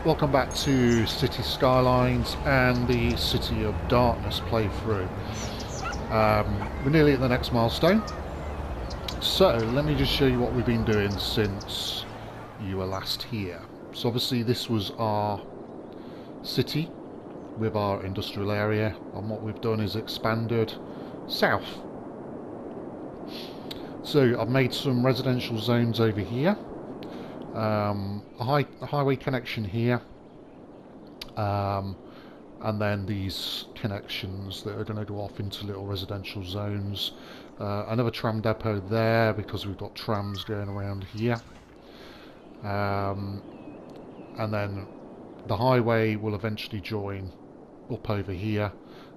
Welcome back to City Skylines and the City of Darkness playthrough. We're nearly at the next milestone, so let me just show you what we've been doing since you were last here. So obviously this was our city with our industrial area, and what we've done is expanded south. So I've made some residential zones over here, a highway connection here, and then these connections that are going to go off into little residential zones. Another tram depot there because we've got trams going around here, and then the highway will eventually join up over here,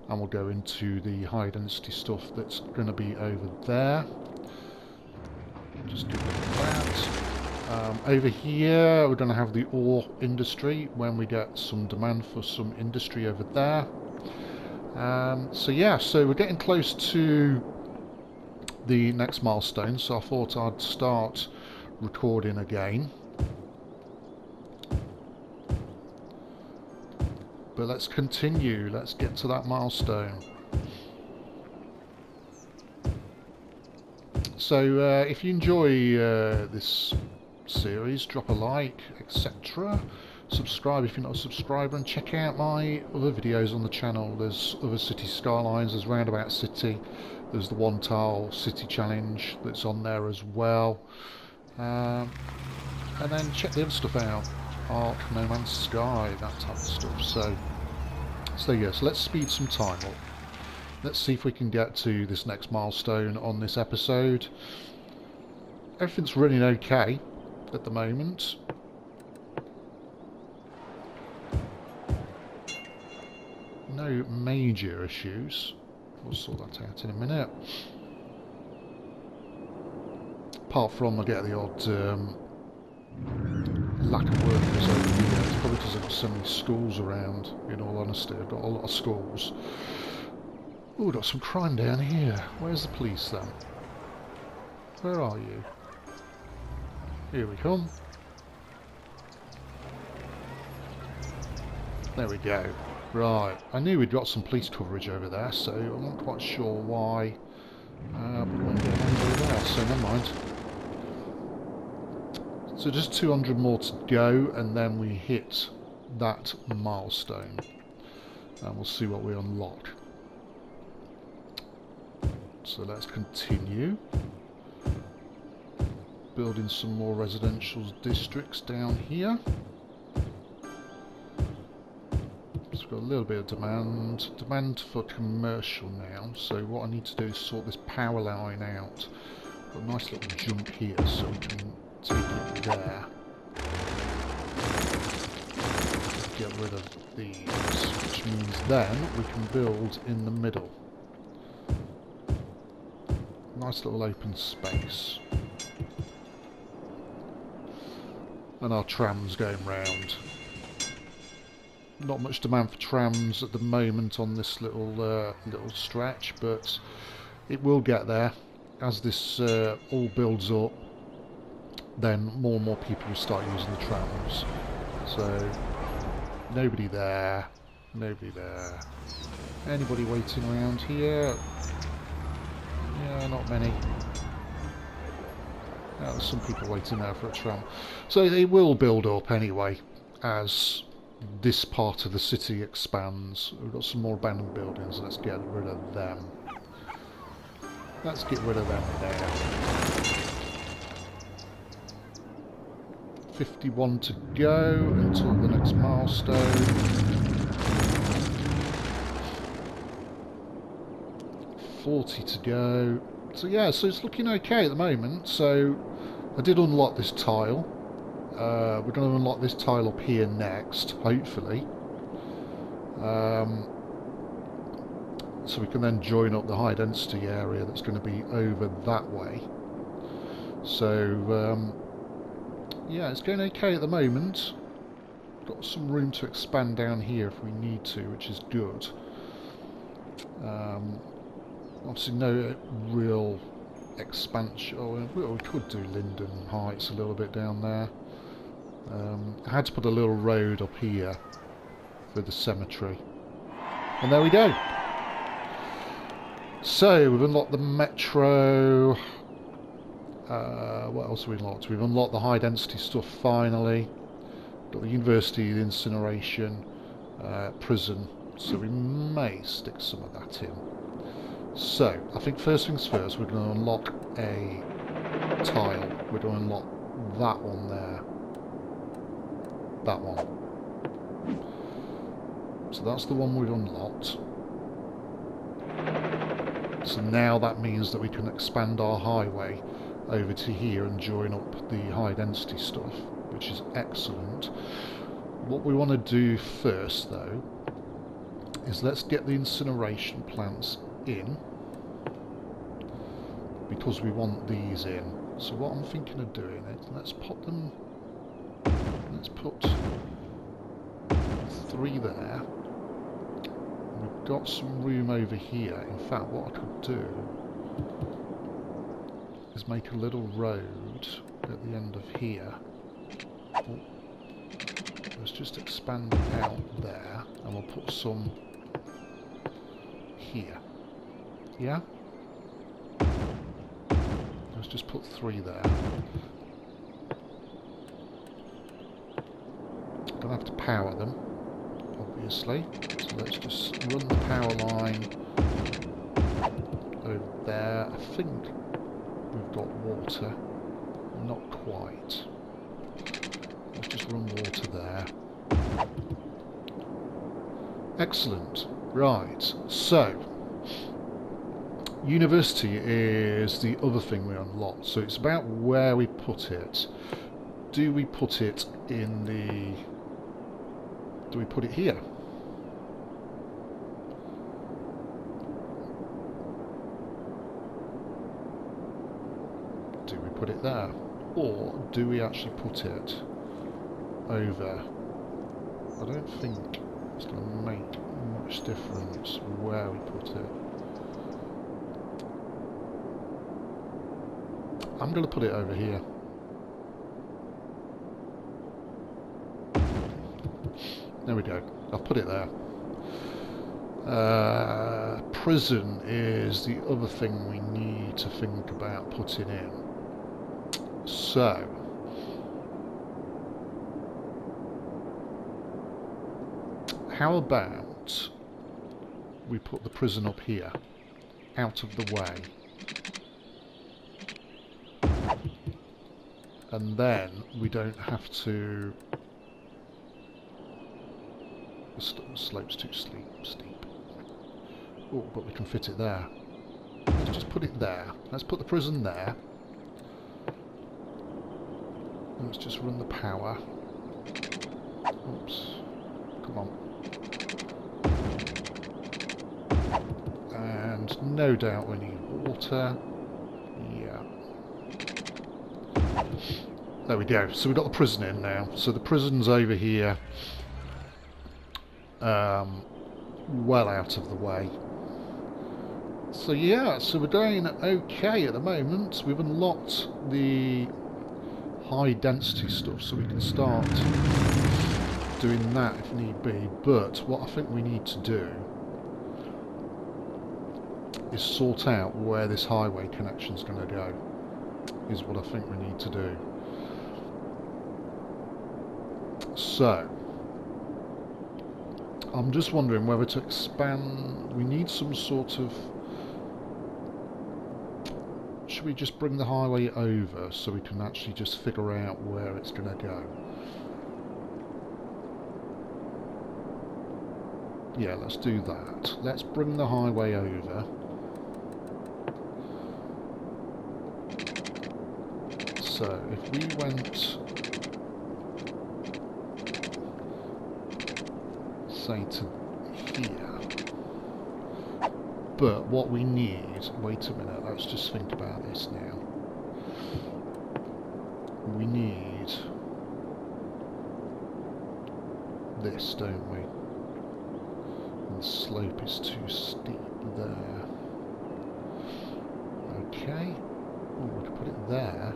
and we'll go into the high density stuff that's going to be over there. Just do that. Over here we're going to have the ore industry when we get some demand for some industry over there. So we're getting close to the next milestone, so I thought I'd start recording again. But let's continue, let's get to that milestone. So if you enjoy this series, drop a like, etc. Subscribe if you're not a subscriber, and check out my other videos on the channel. There's other City Skylines, there's Roundabout City, there's the One Tile City Challenge that's on there as well. And then check the other stuff out. Ark, No Man's Sky, that type of stuff. So there you go. So let's speed some time up. Let's see if we can get to this next milestone on this episode. Everything's running okay at the moment. No major issues. We'll sort that out in a minute. Apart from I get the odd lack of workers over here. It's probably because I've got so many schools around, in all honesty. I've got a lot of schools. Oh, we've got some crime down here. Where's the police then? Where are you? Here we come. There we go. Right, I knew we'd got some police coverage over there, so I'm not quite sure why we won't get over there, so never mind. So just 200 more to go, and then we hit that milestone. And we'll see what we unlock. So let's continue. Building some more residential districts down here. So we've got a little bit of demand for commercial now. So what I need to do is sort this power line out. Got a nice little jump here, so we can take it there. Get rid of these, which means then we can build in the middle. Nice little open space. And our trams going round. Not much demand for trams at the moment on this little stretch, but it will get there. As this all builds up, then more and more people will start using the trams. So, nobody there, nobody there. Anybody waiting around here? Yeah, not many. There's some people waiting there for a tram. So they will build up anyway as this part of the city expands. We've got some more abandoned buildings. Let's get rid of them. Let's get rid of them now. 51 to go until the next milestone. 40 to go. So yeah, so it's looking okay at the moment. So I did unlock this tile. We're going to unlock this tile up here next, hopefully. So we can then join up the high density area that's going to be over that way. So yeah, it's going okay at the moment. Got some room to expand down here if we need to, which is good. Obviously no real expansion. Oh, we could do Linden Heights a little bit down there. I had to put a little road up here for the cemetery. And there we go. So, we've unlocked the metro. What else have we unlocked? We've unlocked the high density stuff finally. Got the university, the incineration, prison. So we may stick some of that in. So, I think first things first, we're going to unlock a tile. We're going to unlock that one there. That one. So that's the one we've unlocked. So now that means that we can expand our highway over to here and join up the high density stuff, which is excellent. What we want to do first though is let's get the incineration plants in, because we want these in. So what I'm thinking of doing is let's put 3 there. We've got some room over here. In fact, what I could do is make a little road at the end of here. Oh, let's just expand it out there, and we'll put some here. Yeah? Let's just put 3 there. Gonna have to power them, obviously. So let's just run the power line over there. I think we've got water. Not quite. Let's just run water there. Excellent. Right, so university is the other thing we unlocked. So it's about where we put it. Do we put it in the... Do we put it here? Do we put it there? Or do we actually put it over? I don't think it's going to make much difference where we put it. I'm going to put it over here. There we go. I've put it there. Prison is the other thing we need to think about putting in. So, how about we put the prison up here, out of the way, and then we don't have to... The slope's too steep. Oh, but we can fit it there. Let's just put it there. Let's put the prison there. Let's just run the power. Oops. Come on. And no doubt we need water. Yeah. There we go. So we've got the prison in now. So the prison's over here. Well out of the way. So yeah, so we're doing okay at the moment. We've unlocked the high density stuff, so we can start doing that if need be. But what I think we need to do is sort out where this highway connection is going to go, is what I think we need to do. So I'm just wondering whether to expand. We need some sort of... Should we just bring the highway over so we can actually just figure out where it's going to go? Yeah, let's do that. Let's bring the highway over. So if we went... say to here, but what we need, wait a minute, let's just think about this now. We need this, don't we? And the slope is too steep there. Okay, oh, we could put it there.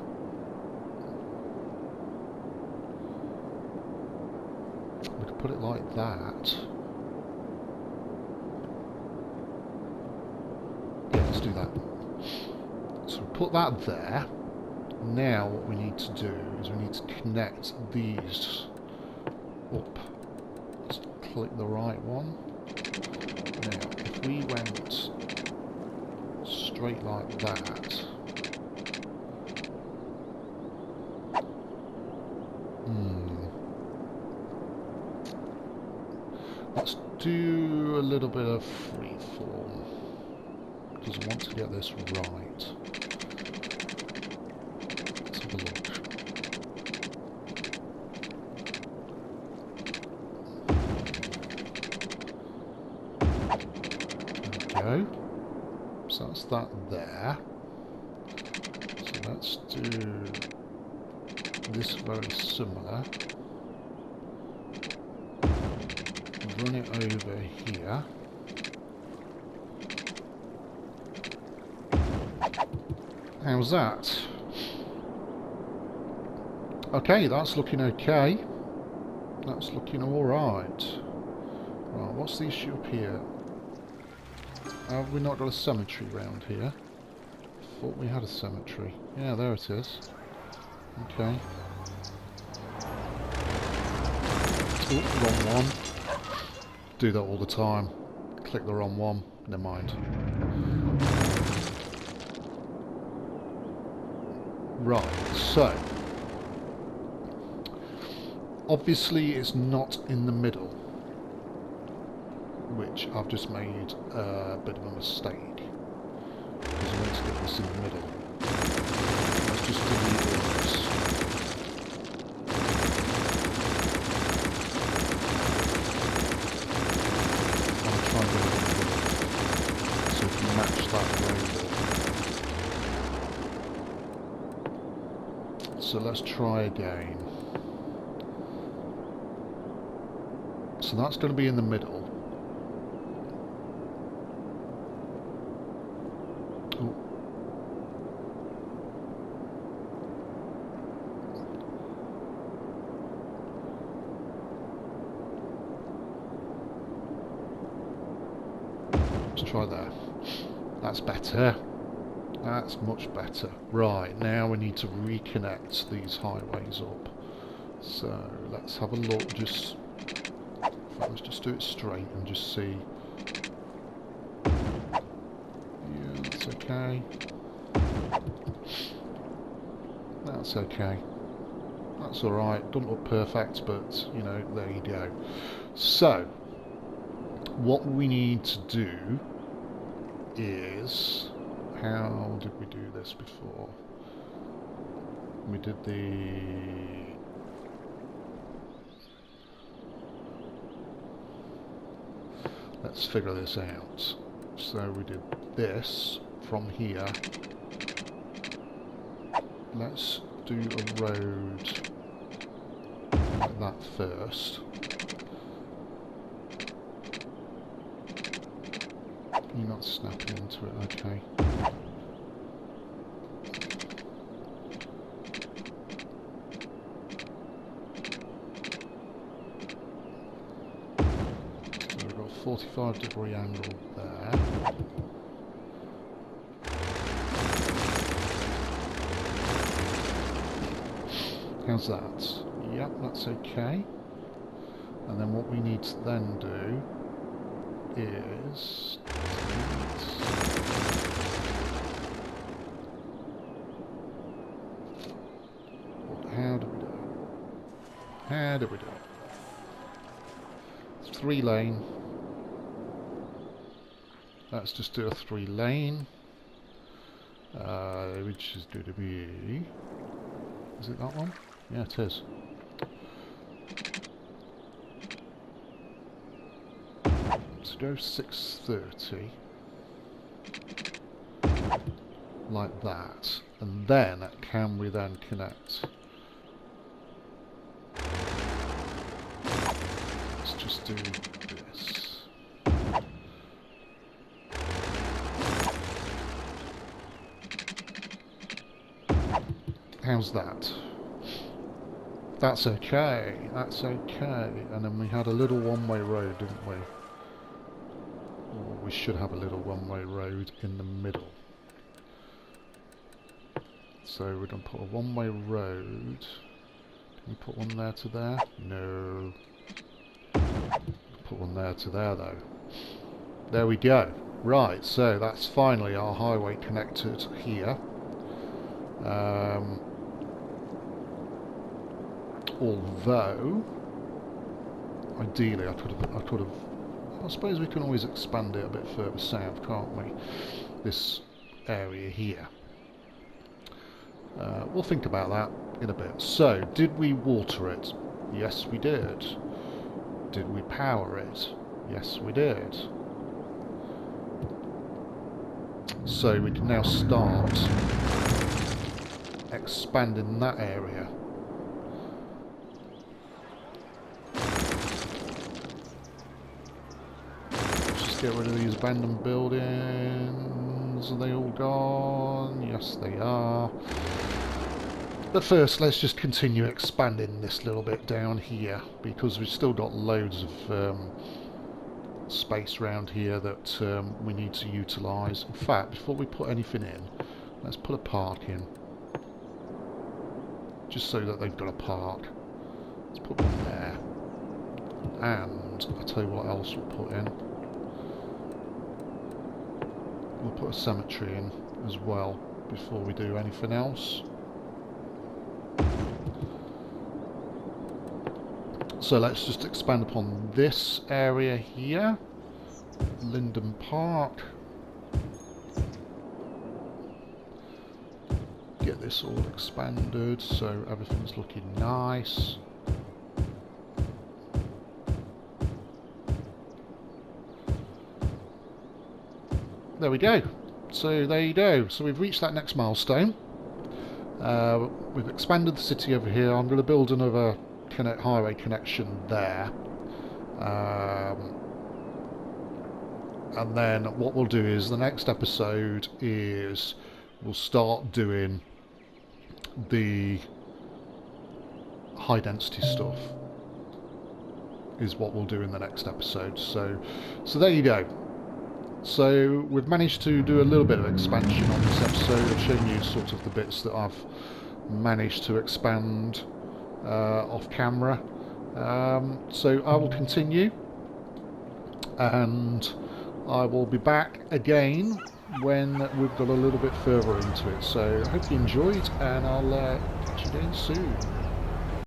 put it like that. Yeah, let's do that. So we put that there. Now what we need to do is we need to connect these up. Let's click the right one. Now, if we went straight like that, let's do a little bit of freeform because I want to get this right. Let's have a look. There we go. So that's that there. So let's do this very similar. Run it over here. How's that? Okay, that's looking okay. That's looking alright. Right, what's the issue up here? Have we not got a cemetery round here? Thought we had a cemetery. Yeah, there it is. Okay. Oh, wrong one. Do that all the time. Click the wrong one. Never mind. Right, so obviously it's not in the middle, which I've just made a bit of a mistake because I want to get this in the middle. Let's just delete this. I'm trying to get it in the middle so we can match that rainbow. So let's try again. So that's going to be in the middle. Ooh. Let's try that. That's better. That's much better. Right, now we need to reconnect these highways up. So let's have a look. Just let's just do it straight and just see. Yeah, that's okay. That's okay. That's alright. Doesn't look perfect, but you know, there you go. So what we need to do is, how did we do this before? We did the... Let's figure this out. So we did this from here. Let's do a road like that first. You're not snapping into it, okay. So we've got a 45-degree angle there. How's that? Yep, that's okay. And then what we need to then do is how do we do it? How do we do it? It's 3-lane. Let's just do a 3-lane. Which is going to be... Is it that one? Yeah, it is. Let's go 630. Like that. And then, can we then connect? Let's just do this. How's that? That's okay. That's okay. And then we had a little one-way road, didn't we? Or we should have a little one-way road in the middle. So we're going to put a one-way road. Can we put one there to there? No. Put one there to there though. There we go. Right, so that's finally our highway connected here. Although, ideally, I could have. I suppose we can always expand it a bit further south, can't we? This area here. We'll think about that in a bit. So, did we water it? Yes, we did. Did we power it? Yes, we did. So we can now start expanding that area. Let's just get rid of these abandoned buildings. Are they all gone? Yes, they are. But first, let's just continue expanding this little bit down here, because we've still got loads of space around here that we need to utilise. In fact, before we put anything in, let's put a park in. Just so that they've got a park. Let's put one there. And I'll tell you what else we'll put in. We'll put a cemetery in as well before we do anything else. So let's just expand upon this area here, Linden Park. Get this all expanded so everything's looking nice. There we go. So there you go. So we've reached that next milestone. We've expanded the city over here. I'm going to build another highway connection there, and then what we'll do is the next episode is we'll start doing the high density stuff is what we'll do in the next episode. So there you go. So we've managed to do a little bit of expansion on this episode. I've shown you sort of the bits that I've managed to expand off camera. So I will continue, and I will be back again when we've got a little bit further into it. So I hope you enjoyed, and I'll catch you again soon.